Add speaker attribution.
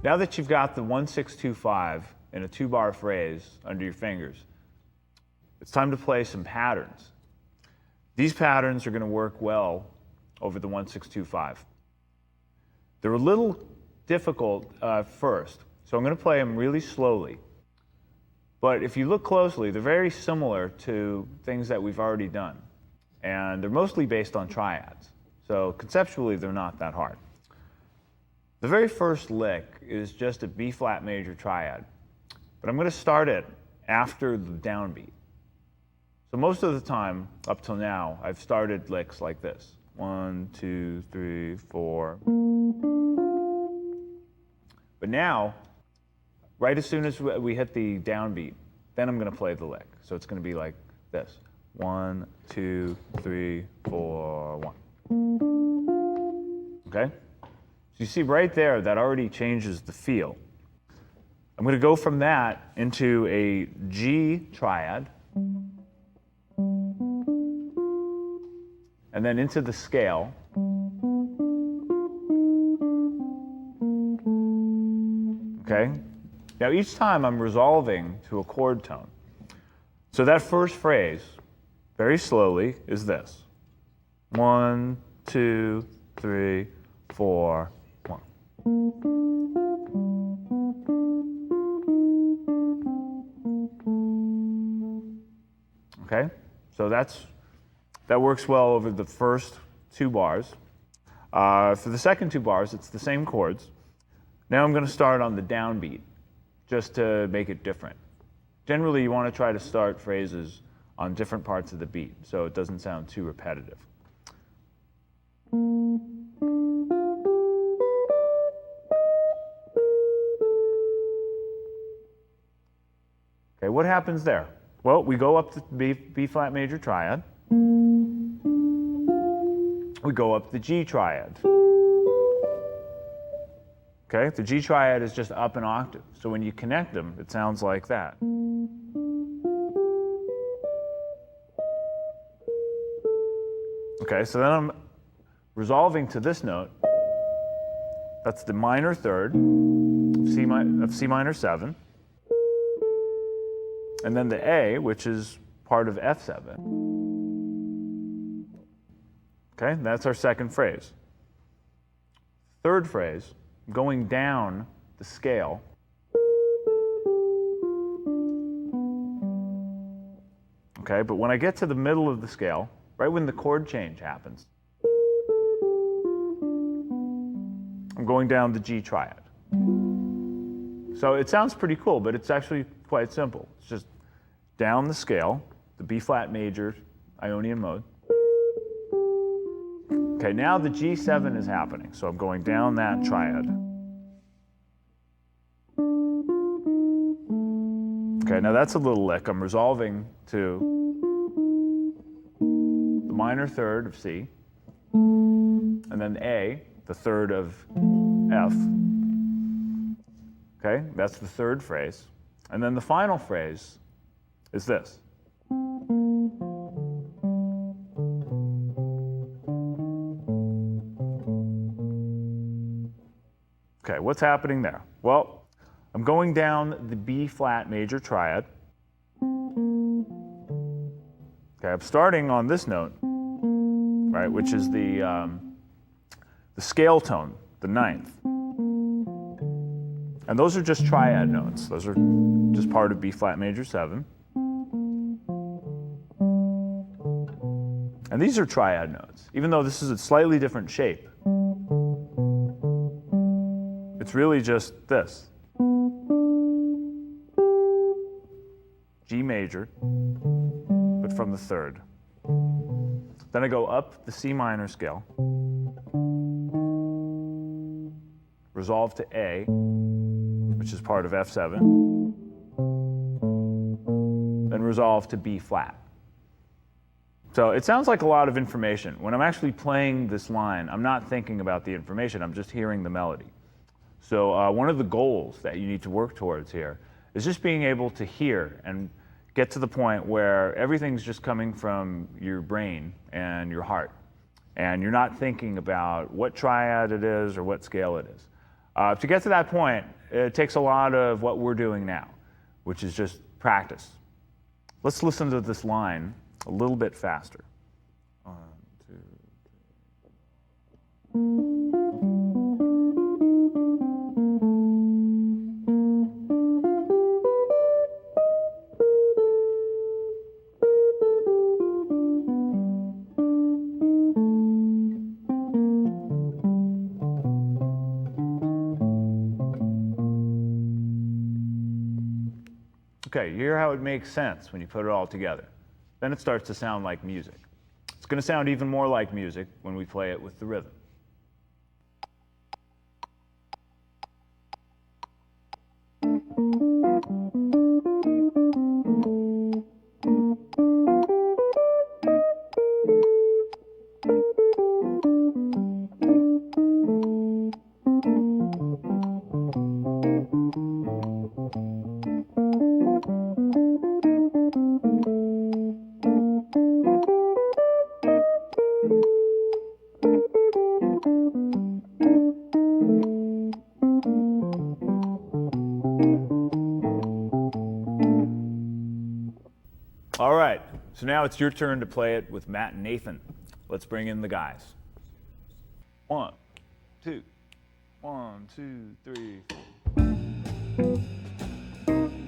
Speaker 1: Now that you've got the 1-6-2-5 in a 2-bar phrase under your fingers, it's time to play some patterns. These patterns are going to work well over the 1-6-2-5. They're a little difficult first, so I'm going to play them really slowly. But if you look closely, they're very similar to things that we've already done. And they're mostly based on triads. So conceptually, they're not that hard. The very first lick is just a B flat major triad, but I'm going to start it after the downbeat. So most of the time, up till now, I've started licks like this. 1, 2, 3, 4. But now, right as soon as we hit the downbeat, then I'm going to play the lick. So it's going to be like this. 1, 2, 3, 4, 1. Okay? So you see right there, that already changes the feel. I'm going to go from that into a G triad, and then into the scale. Okay? Now each time I'm resolving to a chord tone. So that first phrase, very slowly, is this. 1, 2, 3, 4, 1. Okay? So that works well over the first 2 bars. For the second 2 bars, it's the same chords. Now I'm going to start on the downbeat, just to make it different. Generally, you want to try to start phrases on different parts of the beat, so it doesn't sound too repetitive. Okay, what happens there? Well, we go up the B flat major triad. We go up the G triad. Okay, the G triad is just up an octave. So when you connect them, it sounds like that. Okay, so then I'm resolving to this note. That's the minor third of C minor 7. And then the A, which is part of F7. Okay, that's our second phrase. Third phrase, going down the scale. Okay, but when I get to the middle of the scale, right when the chord change happens, I'm going down the G triad. So it sounds pretty cool, but it's actually quite simple. It's just down the scale, the B flat major, Ionian mode. Okay, now the G7 is happening, so I'm going down that triad. Okay, now that's a little lick. I'm resolving to the minor third of C, and then A, the third of F. Okay, that's the third phrase. And then the final phrase is this. Okay, what's happening there? Well, I'm going down the B flat major triad. Okay, I'm starting on this note, right, which is the scale tone, the 9th. And those are just triad notes. Those are just part of B flat major 7. And these are triad notes, even though this is a slightly different shape. It's really just this. G major, but from the third. Then I go up the C minor scale, resolve to A, which is part of F7, then resolve to B flat. So it sounds like a lot of information. When I'm actually playing this line, I'm not thinking about the information, I'm just hearing the melody. So one of the goals that you need to work towards here is just being able to hear and get to the point where everything's just coming from your brain and your heart. And you're not thinking about what triad it is or what scale it is. To get to that point, it takes a lot of what we're doing now, which is just practice. Let's listen to this line a little bit faster. 1, 2, 3. Okay, you hear how it makes sense when you put it all together. Then it starts to sound like music. It's going to sound even more like music when we play it with the rhythm. All right, so now it's your turn to play it with Matt and Nathan. Let's bring in the guys. 1, 2, 1, 2, 3, 4.